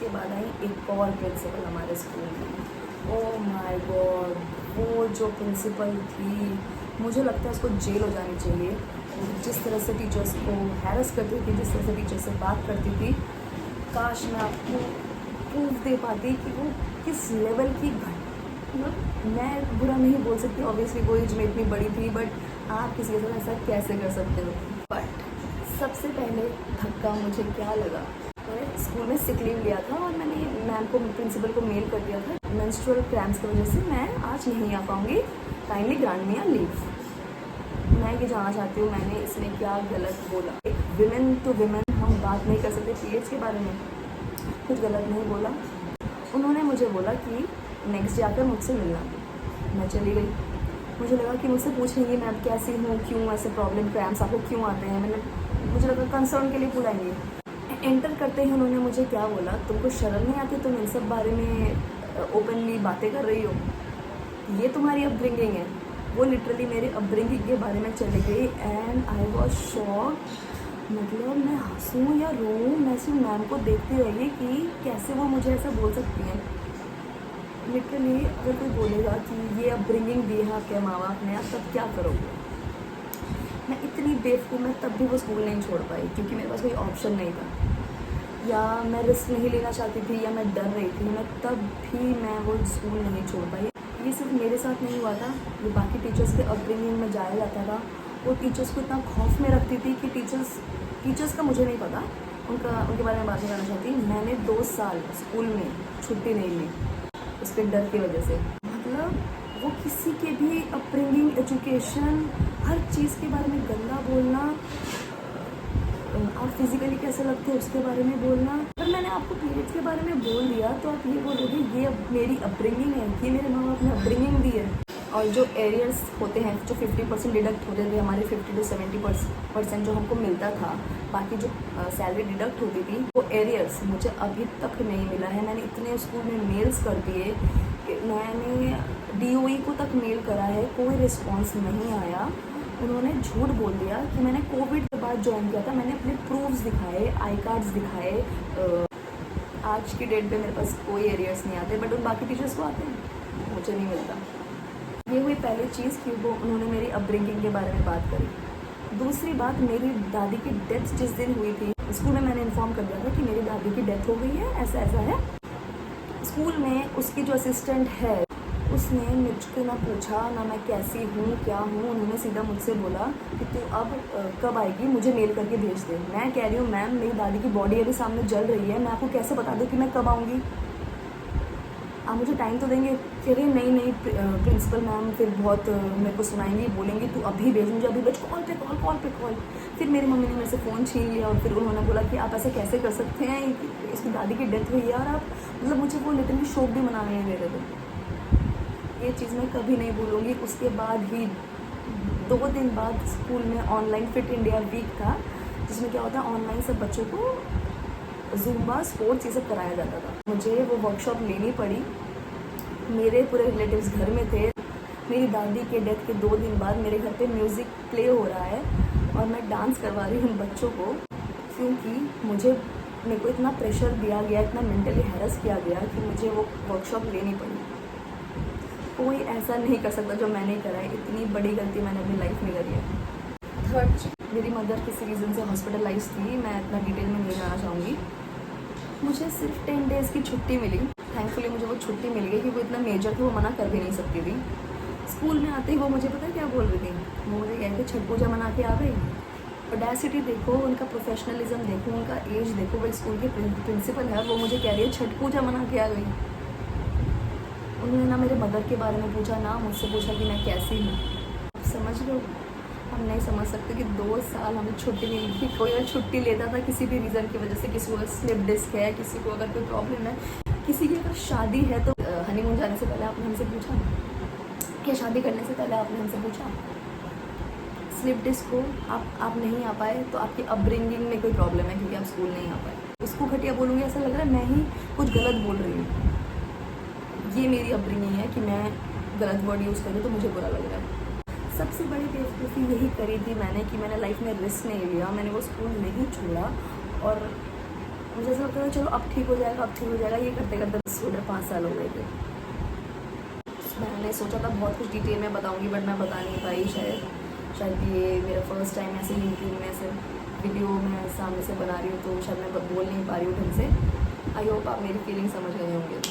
उसके बाद आई एक और प्रिंसिपल हमारे स्कूल में। ओह माय गॉड, वो जो प्रिंसिपल थी, मुझे लगता है उसको जेल हो जानी चाहिए। जिस तरह से टीचर्स को हैरेस करती थी, जिस तरह से टीचर से बात करती थी, काश मैं आपको प्रूफ दे पाती कि वो किस लेवल की मतलब मैं बुरा नहीं बोल सकती, ऑब्वियसली वो एज में इतनी बड़ी थी, बट आप किसी के साथ ऐसा कैसे कर सकते हो। बट सबसे पहले धक्का मुझे क्या लगा, मैंने स्कूल में सिक लीव लिया था और मैंने मैम को, प्रिंसिपल को मेल कर दिया था, मेंस्ट्रुअल क्रैम्प्स की वजह से मैं आज नहीं आ पाऊँगी, kindly grant me a leave. मैं ये जानना चाहती हूँ मैंने इसमें क्या गलत बोला। विमेन टू विमेन हम बात नहीं कर सकते पीरियड्स के बारे में, कुछ गलत नहीं बोला। उन्होंने मुझे बोला कि नेक्स्ट डे आकर मुझसे मिलना। मैं चली गई। मुझे लगा कि मुझसे पूछेंगी मैं अब कैसी हूँ, क्यों ऐसे प्रॉब्लम क्रैम्प्स आपको क्यों आते हैं, मुझे लगा कंसर्न के लिए बुलाएंगे। एंटर करते ही उन्होंने मुझे क्या बोला, तुमको शर्म नहीं आती, तुम इन सब बारे में ओपनली बातें कर रही हो, ये तुम्हारी अपब्रिंगिंग है। वो लिटरली मेरे अपब्रिंगिंग के बारे में चली गई एंड आई वॉज शॉक। मतलब मैं हंसूँ या रोऊँ, मैं सिर्फ मैम को देखती रह गई कि कैसे वो मुझे ऐसा बोल सकती हैं। लिटरली अगर कोई बोलेगा कि ये अपब्रिंगिंग दी है आपके माँ बाप ने, आप तब क्या करोगे। मैं इतनी बेवकूफ़, मैं तब भी वो स्कूल नहीं छोड़ पाई क्योंकि मेरे पास कोई ऑप्शन नहीं था, या मैं रिस्क नहीं लेना चाहती थी, या मैं डर रही थी। मैं तब भी मैं वो स्कूल नहीं छोड़ पाई। ये सिर्फ मेरे साथ नहीं हुआ था, ये बाकी टीचर्स के अपब्रिंगिंग में जाया जाता था। वो टीचर्स को इतना खौफ में रखती थी कि टीचर्स का मुझे नहीं पता, उनके बारे में बात नहीं करना चाहती। मैंने 2 साल स्कूल में छुट्टी नहीं ली उसके डर की वजह से। मतलब वो किसी के भी अपब्रिंगिंग, एजुकेशन, हर चीज़ के बारे में गंदा बोलना, आप फिज़िकली कैसे लगते हैं उसके बारे में बोलना। अगर मैंने आपको पीरियड्स के बारे में बोल दिया तो आप ये बोलोगे ये अब मेरी अपब्रिंगिंग है, ये मेरे माँ बाप ने अपब्रिंगिंग दी है। और जो एरियर्स होते हैं, जो 50% डिडक्ट होते थे हमारे, 50 to 70% जो हमको मिलता था, बाकी जो सैलरी डिडक्ट होती थी, वो एरियर्स मुझे अभी तक नहीं मिला है। मैंने इतने स्कूल में मेल्स कर दिए, मैंने DOE को तक मेल करा है, कोई रिस्पॉन्स नहीं आया। उन्होंने झूठ बोल दिया कि मैंने कोविड के बाद ज्वाइन किया था। मैंने अपने प्रूफ्स दिखाए, आई कार्ड्स दिखाए। आज की डेट पे मेरे पास कोई एरियर्स नहीं आते, बट उन बाकी टीचर्स को आते हैं, मुझे नहीं मिलता। ये हुई पहली चीज़ कि वो उन्होंने मेरी अपब्रिंगिंग के बारे में बात करी। दूसरी बात, मेरी दादी की डेथ जिस दिन हुई थी, स्कूल में मैंने इन्फॉर्म कर दिया था कि मेरी दादी की डेथ हो गई है, ऐसा ऐसा है। स्कूल में उसकी जो असिस्टेंट है, उसने मुझको ना पूछा ना मैं कैसी हूँ क्या हूँ, उन्होंने सीधा मुझसे बोला कि तू अब कब आएगी, मुझे मेल करके भेज दे। मैं कह रही हूँ मैम, मेरी दादी की बॉडी अभी सामने जल रही है, मैं आपको कैसे बता दूँ कि मैं कब आऊँगी, आप मुझे टाइम तो देंगे। कह रही नहीं प्रिंसिपल मैम फिर बहुत मेरे को सुनाएंगी, बोलेंगी तू अभी भेज, मुझे अभी भेज, कॉल पे कॉल। फिर मेरी मम्मी ने मेरे से फ़ोन छीन लिया और फिर उन्होंने बोला कि आप ऐसे कैसे कर सकते हैं, इसकी दादी की डेथ हुई है और आप, मतलब मुझे वो लिटरली शोक भी मनाने नहीं दे रहे थे। ये चीज़ मैं कभी नहीं भूलूँगी। उसके बाद ही 2 दिन बाद स्कूल में ऑनलाइन फिट इंडिया वीक था, जिसमें क्या होता है, ऑनलाइन सब बच्चों को ज़ुम्बा, स्पोर्ट्स ये सब कराया जाता था। मुझे वो वर्कशॉप लेनी पड़ी। मेरे पूरे रिलेटिव्स घर में थे। मेरी दादी के डेथ के 2 दिन बाद मेरे घर पे म्यूज़िक प्ले हो रहा है और मैं डांस करवा रही हूँ बच्चों को, क्योंकि मेरे को इतना प्रेशर दिया गया, इतना मेंटली हैरेस किया गया कि मुझे वो वर्कशॉप लेनी पड़ी। कोई ऐसा नहीं कर सकता जो मैंने करा है। इतनी बड़ी गलती मैंने अपनी लाइफ में करी है। थर्ड, मेरी मदर किसी रीज़न से हॉस्पिटलाइज थी, मैं इतना डिटेल में नहीं जाना चाहूँगी। मुझे सिर्फ 10 डेज़ की छुट्टी मिली। थैंकफुली मुझे वो छुट्टी मिल गई कि वो इतना मेजर था, वो मना कर भी नहीं सकती थी। स्कूल में आते ही वो मुझे पता है क्या बोल रही थी, वो मुझे कहते छठ पूजा मना के आ गई। ऑडेसिटी देखो, उनका प्रोफेशनलिज्म देखो, उनका एज देखो। वो स्कूल की प्रिंसिपल है, वो मुझे कह रही है छठ पूजा मना के आ गई। उन्होंने ना मेरे मदर के बारे में पूछा, ना मुझसे पूछा कि मैं कैसी हूँ। आप समझ लो, हम नहीं समझ सकते कि 2 साल हमें छुट्टी नहीं थी। कोई अगर छुट्टी लेता था किसी भी रीज़न की वजह से, किसी को अगर स्लिप डिस्क है, किसी को अगर कोई प्रॉब्लम है, किसी की अगर शादी है, तो हनीमून जाने से पहले आपने हमसे पूछा, क्या शादी करने से पहले आपने हमसे पूछा। स्लिप डिस्क को आप नहीं आ पाए तो आपकी अपब्रिंगिंग में कोई प्रॉब्लम है, क्योंकि आप स्कूल नहीं आ पाए। उसको घटिया बोलूँगी, ऐसा लग रहा है मैं ही कुछ गलत बोल रही हूँ। ये मेरी अपब्रिंगिंग है कि मैं गलत वर्ड यूज़ करूँ तो मुझे बुरा लग रहा है। सबसे बड़ी बेवकूफ़ी यही करी थी मैंने कि मैंने लाइफ में रिस्क नहीं लिया, मैंने वो स्कूल नहीं छोड़ा। और मुझे ऐसा लगता था चलो अब ठीक हो जाएगा, अब ठीक हो जाएगा, ये करते करते 5 साल हो गए थे। मैंने सोचा था बहुत कुछ डिटेल में बताऊंगी, बट मैं बता नहीं पाई। शायद ये मेरा फर्स्ट टाइम ऐसे यूट्यूब में ऐसे वीडियो में सामने से बना रही हूँ, तो शायद मैं बोल नहीं पा रही हूँ ढंग से। आई होप आप मेरी फीलिंग समझ गए होंगे।